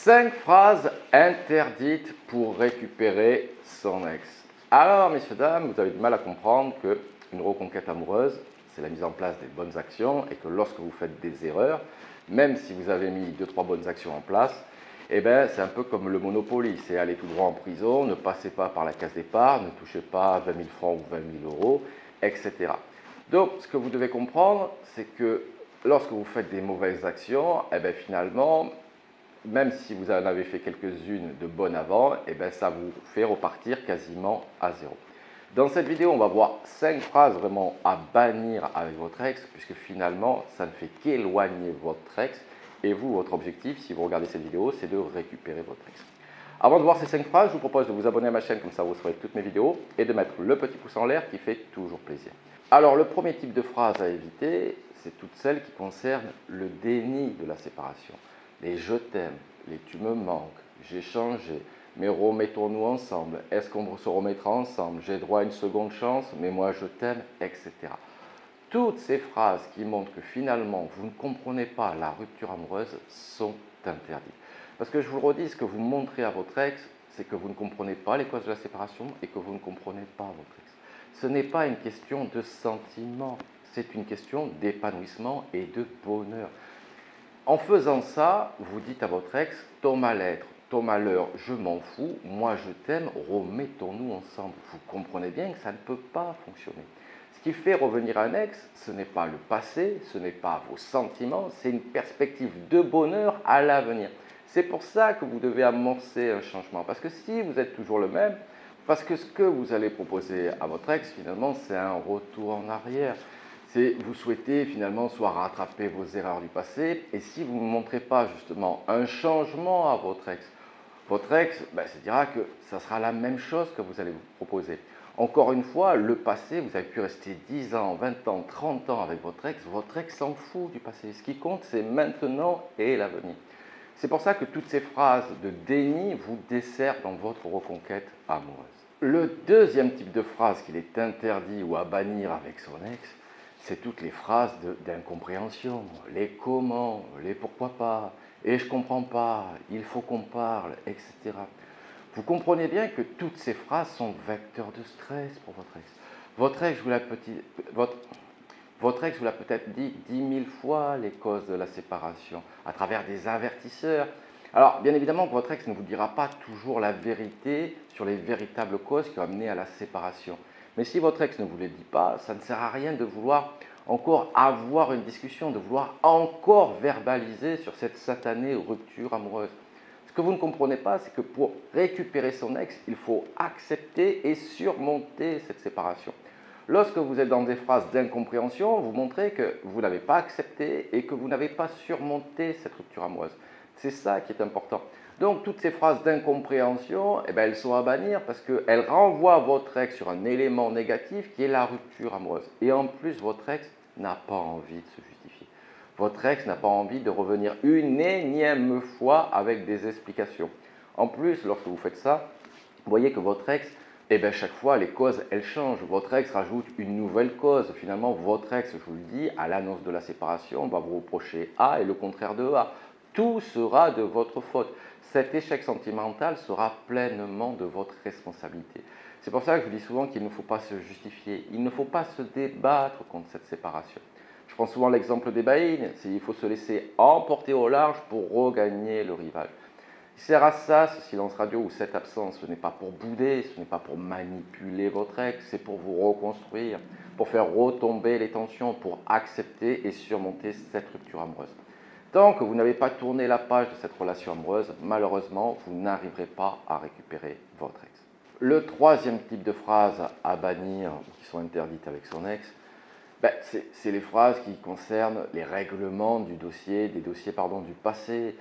5 phrases interdites pour récupérer son ex. Alors, messieurs, dames, vous avez du mal à comprendre qu'une reconquête amoureuse, c'est la mise en place des bonnes actions et que lorsque vous faites des erreurs, même si vous avez mis 2-3 bonnes actions en place, c'est un peu comme le Monopoly, c'est aller tout droit en prison, ne passez pas par la case départ, ne touchez pas 20 000 francs ou 20 000 euros, etc. Donc, ce que vous devez comprendre, c'est que lorsque vous faites des mauvaises actions, finalement, même si vous en avez fait quelques-unes de bonnes avant, ça vous fait repartir quasiment à zéro. Dans cette vidéo, on va voir 5 phrases vraiment à bannir avec votre ex, puisque finalement, ça ne fait qu'éloigner votre ex. Et vous, votre objectif, si vous regardez cette vidéo, c'est de récupérer votre ex. Avant de voir ces 5 phrases, je vous propose de vous abonner à ma chaîne, comme ça vous saurez toutes mes vidéos, et de mettre le petit pouce en l'air qui fait toujours plaisir. Alors, le premier type de phrase à éviter, c'est toutes celles qui concernent le déni de la séparation. Les je t'aime, les tu me manques, j'ai changé, mais remettons-nous ensemble, est-ce qu'on se remettra ensemble, j'ai droit à une seconde chance, mais moi je t'aime, etc. Toutes ces phrases qui montrent que finalement vous ne comprenez pas la rupture amoureuse sont interdites. Parce que je vous le redis, ce que vous montrez à votre ex, c'est que vous ne comprenez pas les causes de la séparation et que vous ne comprenez pas votre ex. Ce n'est pas une question de sentiment, c'est une question d'épanouissement et de bonheur. En faisant ça, vous dites à votre ex, ton mal-être, ton malheur, je m'en fous, moi je t'aime, remettons-nous ensemble. Vous comprenez bien que ça ne peut pas fonctionner. Ce qui fait revenir un ex, ce n'est pas le passé, ce n'est pas vos sentiments, c'est une perspective de bonheur à l'avenir. C'est pour ça que vous devez amorcer un changement. Parce que si vous êtes toujours le même, parce que ce que vous allez proposer à votre ex, finalement, c'est un retour en arrière. Vous souhaitez finalement soit rattraper vos erreurs du passé, et si vous ne montrez pas justement un changement à votre ex se dira que ça sera la même chose que vous allez vous proposer. Encore une fois, le passé, vous avez pu rester 10 ans, 20 ans, 30 ans avec votre ex s'en fout du passé. Ce qui compte, c'est maintenant et l'avenir. C'est pour ça que toutes ces phrases de déni vous desservent dans votre reconquête amoureuse. Le deuxième type de phrase qu'il est interdit ou à bannir avec son ex, c'est toutes les phrases d'incompréhension, les comment, les pourquoi pas, et je comprends pas, il faut qu'on parle, etc. Vous comprenez bien que toutes ces phrases sont vecteurs de stress pour votre ex. Votre ex vous l'a peut-être dit 10 000 fois les causes de la séparation, à travers des avertisseurs. Alors, bien évidemment, votre ex ne vous dira pas toujours la vérité sur les véritables causes qui ont amené à la séparation. Mais si votre ex ne vous les dit pas, ça ne sert à rien de vouloir encore avoir une discussion, de vouloir encore verbaliser sur cette satanée rupture amoureuse. Ce que vous ne comprenez pas, c'est que pour récupérer son ex, il faut accepter et surmonter cette séparation. Lorsque vous êtes dans des phrases d'incompréhension, vous montrez que vous n'avez pas accepté et que vous n'avez pas surmonté cette rupture amoureuse. C'est ça qui est important. Donc, toutes ces phrases d'incompréhension, elles sont à bannir parce qu'elles renvoient votre ex sur un élément négatif qui est la rupture amoureuse. Et en plus, votre ex n'a pas envie de se justifier. Votre ex n'a pas envie de revenir une énième fois avec des explications. En plus, lorsque vous faites ça, vous voyez que votre ex, chaque fois, les causes, elles changent. Votre ex rajoute une nouvelle cause. Finalement, votre ex, je vous le dis, à l'annonce de la séparation, va vous reprocher A et le contraire de A. Tout sera de votre faute. Cet échec sentimental sera pleinement de votre responsabilité. C'est pour ça que je vous dis souvent qu'il ne faut pas se justifier. Il ne faut pas se débattre contre cette séparation. Je prends souvent l'exemple des baïnes. Il faut se laisser emporter au large pour regagner le rivage. Il sert à ça, ce silence radio ou cette absence. Ce n'est pas pour bouder, ce n'est pas pour manipuler votre ex, c'est pour vous reconstruire, pour faire retomber les tensions, pour accepter et surmonter cette rupture amoureuse. Tant que vous n'avez pas tourné la page de cette relation amoureuse, malheureusement, vous n'arriverez pas à récupérer votre ex. Le troisième type de phrases à bannir, qui sont interdites avec son ex, c'est les phrases qui concernent les règlements du dossier, des dossiers du passé.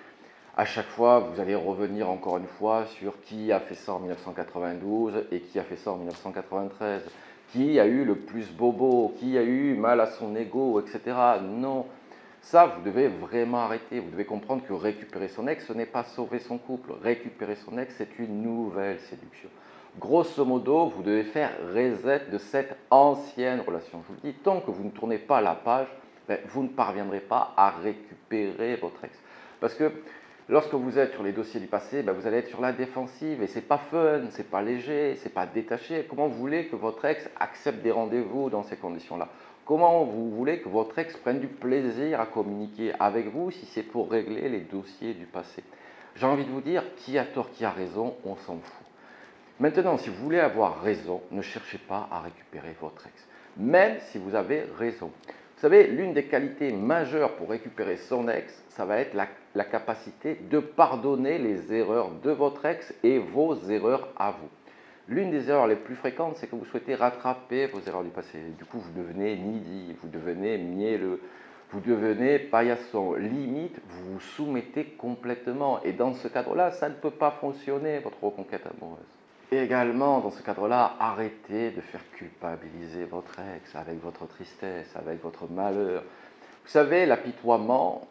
À chaque fois, vous allez revenir encore une fois sur qui a fait ça en 1992 et qui a fait ça en 1993. Qui a eu le plus bobo, qui a eu mal à son ego, etc. Non, ça, vous devez vraiment arrêter. Vous devez comprendre que récupérer son ex, ce n'est pas sauver son couple. Récupérer son ex, c'est une nouvelle séduction. Grosso modo, vous devez faire reset de cette ancienne relation. Je vous le dis, tant que vous ne tournez pas la page, vous ne parviendrez pas à récupérer votre ex. Parce que Lorsque vous êtes sur les dossiers du passé, ben, vous allez être sur la défensive et c'est pas fun, c'est pas léger, c'est pas détaché. Comment vous voulez que votre ex accepte des rendez-vous dans ces conditions-là? Comment vous voulez que votre ex prenne du plaisir à communiquer avec vous si c'est pour régler les dossiers du passé? J'ai envie de vous dire, qui a tort, qui a raison, on s'en fout. Maintenant, si vous voulez avoir raison, ne cherchez pas à récupérer votre ex, même si vous avez raison. Vous savez, l'une des qualités majeures pour récupérer son ex, ça va être la capacité de pardonner les erreurs de votre ex et vos erreurs à vous. L'une des erreurs les plus fréquentes, c'est que vous souhaitez rattraper vos erreurs du passé. Du coup, vous devenez needy, vous devenez mielleux, vous devenez paillasson. Limite, vous vous soumettez complètement. Et dans ce cadre-là, ça ne peut pas fonctionner, votre reconquête amoureuse. Et également, dans ce cadre-là, arrêtez de faire culpabiliser votre ex avec votre tristesse, avec votre malheur. Vous savez, l'apitoiement,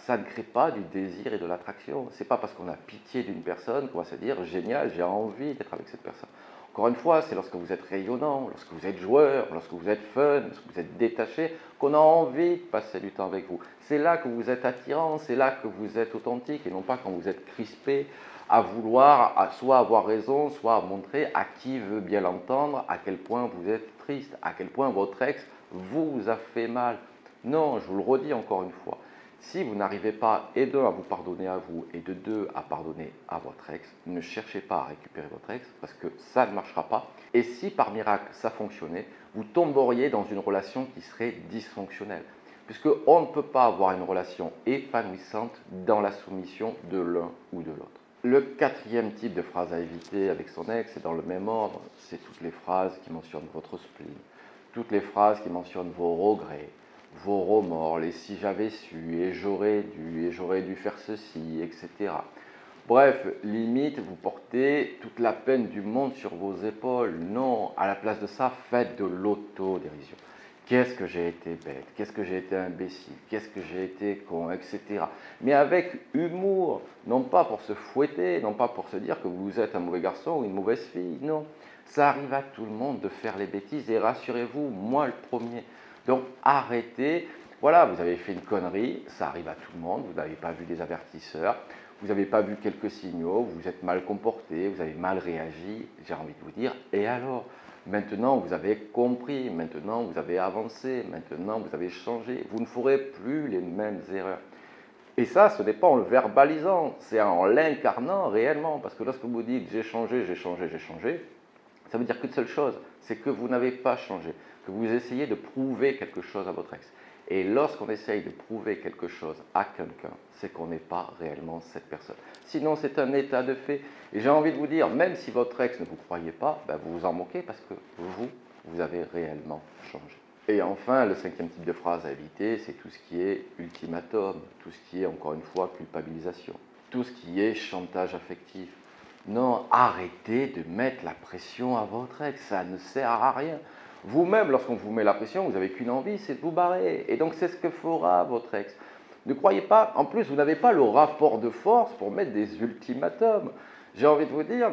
ça ne crée pas du désir et de l'attraction. Ce n'est pas parce qu'on a pitié d'une personne qu'on va se dire « génial, j'ai envie d'être avec cette personne ». Encore une fois, c'est lorsque vous êtes rayonnant, lorsque vous êtes joueur, lorsque vous êtes fun, lorsque vous êtes détaché, qu'on a envie de passer du temps avec vous. C'est là que vous êtes attirant, c'est là que vous êtes authentique et non pas quand vous êtes crispé à vouloir soit avoir raison, soit à montrer à qui veut bien l'entendre, à quel point vous êtes triste, à quel point votre ex vous a fait mal. Non, je vous le redis encore une fois, si vous n'arrivez pas, et d'un, à vous pardonner à vous, et de deux, à pardonner à votre ex, ne cherchez pas à récupérer votre ex, parce que ça ne marchera pas. Et si par miracle ça fonctionnait, vous tomberiez dans une relation qui serait dysfonctionnelle. Puisqu'on ne peut pas avoir une relation épanouissante dans la soumission de l'un ou de l'autre. Le quatrième type de phrase à éviter avec son ex, c'est dans le même ordre, c'est toutes les phrases qui mentionnent votre spleen, toutes les phrases qui mentionnent vos regrets, vos remords, les si j'avais su, et j'aurais dû faire ceci, etc. Bref, limite, vous portez toute la peine du monde sur vos épaules. Non, à la place de ça, faites de l'autodérision. Qu'est-ce que j'ai été bête, qu'est-ce que j'ai été imbécile, qu'est-ce que j'ai été con, etc. Mais avec humour, non pas pour se fouetter, non pas pour se dire que vous êtes un mauvais garçon ou une mauvaise fille, non. Ça arrive à tout le monde de faire les bêtises et rassurez-vous, moi le premier. Donc arrêtez, voilà, vous avez fait une connerie, ça arrive à tout le monde, vous n'avez pas vu des avertisseurs, vous n'avez pas vu quelques signaux, vous vous êtes mal comporté, vous avez mal réagi, j'ai envie de vous dire, et alors? Maintenant, vous avez compris, maintenant, vous avez avancé, maintenant, vous avez changé. Vous ne ferez plus les mêmes erreurs. Et ça, ce n'est pas en le verbalisant, c'est en l'incarnant réellement. Parce que lorsque vous dites j'ai changé, j'ai changé, j'ai changé, ça veut dire qu'une seule chose, c'est que vous n'avez pas changé, que vous essayez de prouver quelque chose à votre ex. Et lorsqu'on essaye de prouver quelque chose à quelqu'un, c'est qu'on n'est pas réellement cette personne. Sinon, c'est un état de fait. Et j'ai envie de vous dire, même si votre ex ne vous croyez pas, vous vous en moquez parce que vous avez réellement changé. Et enfin, le cinquième type de phrase à éviter, c'est tout ce qui est ultimatum, tout ce qui est, encore une fois, culpabilisation, tout ce qui est chantage affectif. Non, arrêtez de mettre la pression à votre ex, ça ne sert à rien. Vous-même, lorsqu'on vous met la pression, vous n'avez qu'une envie, c'est de vous barrer. Et donc, c'est ce que fera votre ex. Ne croyez pas, en plus, vous n'avez pas le rapport de force pour mettre des ultimatums. J'ai envie de vous dire,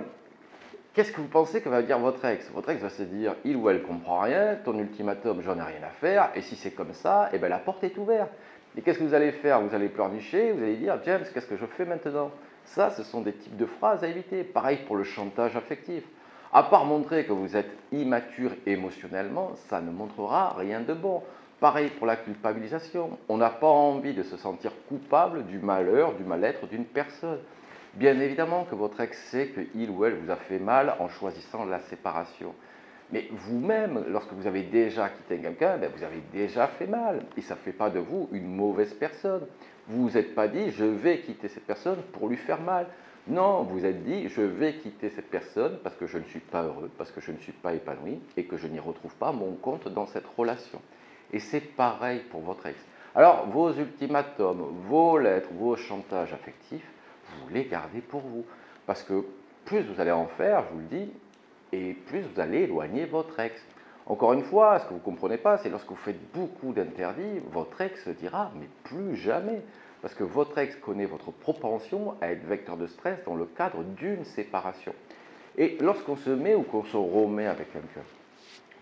qu'est-ce que vous pensez que va dire votre ex? Votre ex va se dire, il ou elle comprend rien, ton ultimatum, j'en ai rien à faire, et si c'est comme ça, eh ben, la porte est ouverte. Et qu'est-ce que vous allez faire? Vous allez pleurnicher, vous allez dire, James, qu'est-ce que je fais maintenant? Ça, ce sont des types de phrases à éviter. Pareil pour le chantage affectif. À part montrer que vous êtes immature émotionnellement, ça ne montrera rien de bon. Pareil pour la culpabilisation. On n'a pas envie de se sentir coupable du malheur, du mal-être d'une personne. Bien évidemment que votre ex sait qu'il ou elle vous a fait mal en choisissant la séparation. Mais vous-même, lorsque vous avez déjà quitté quelqu'un, vous avez déjà fait mal. Et ça ne fait pas de vous une mauvaise personne. Vous vous êtes pas dit, je vais quitter cette personne pour lui faire mal. Non, vous vous êtes dit, je vais quitter cette personne parce que je ne suis pas heureux, parce que je ne suis pas épanoui et que je n'y retrouve pas mon compte dans cette relation. Et c'est pareil pour votre ex. Alors, vos ultimatums, vos lettres, vos chantages affectifs, vous les gardez pour vous. Parce que plus vous allez en faire, je vous le dis, et plus vous allez éloigner votre ex. Encore une fois, ce que vous ne comprenez pas, c'est lorsque vous faites beaucoup d'interdits, votre ex dira, mais plus jamais. Parce que votre ex connaît votre propension à être vecteur de stress dans le cadre d'une séparation. Et lorsqu'on se met ou qu'on se remet avec quelqu'un,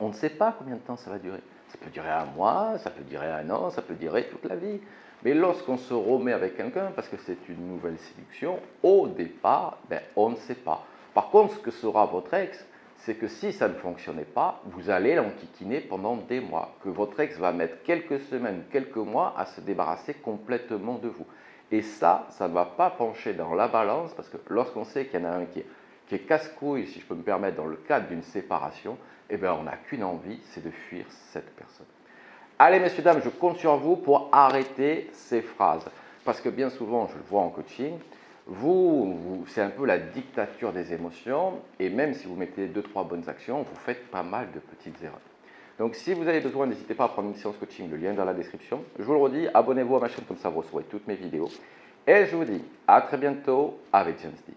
on ne sait pas combien de temps ça va durer. Ça peut durer un mois, ça peut durer un an, ça peut durer toute la vie. Mais lorsqu'on se remet avec quelqu'un, parce que c'est une nouvelle séduction, au départ, on ne sait pas. Par contre, ce que sera votre ex, c'est que si ça ne fonctionnait pas, vous allez l'enquiquiner pendant des mois, que votre ex va mettre quelques semaines, quelques mois à se débarrasser complètement de vous. Et ça ne va pas pencher dans la balance, parce que lorsqu'on sait qu'il y en a un qui est casse-couille, si je peux me permettre, dans le cadre d'une séparation, eh bien, on n'a qu'une envie, c'est de fuir cette personne. Allez, messieurs, dames, je compte sur vous pour arrêter ces phrases. Parce que bien souvent, je le vois en coaching, c'est un peu la dictature des émotions. Et même si vous mettez 2-3 bonnes actions, vous faites pas mal de petites erreurs. Donc, si vous avez besoin, n'hésitez pas à prendre une séance coaching, le lien est dans la description. Je vous le redis, abonnez-vous à ma chaîne, comme ça vous recevrez toutes mes vidéos. Et je vous dis à très bientôt avec James D.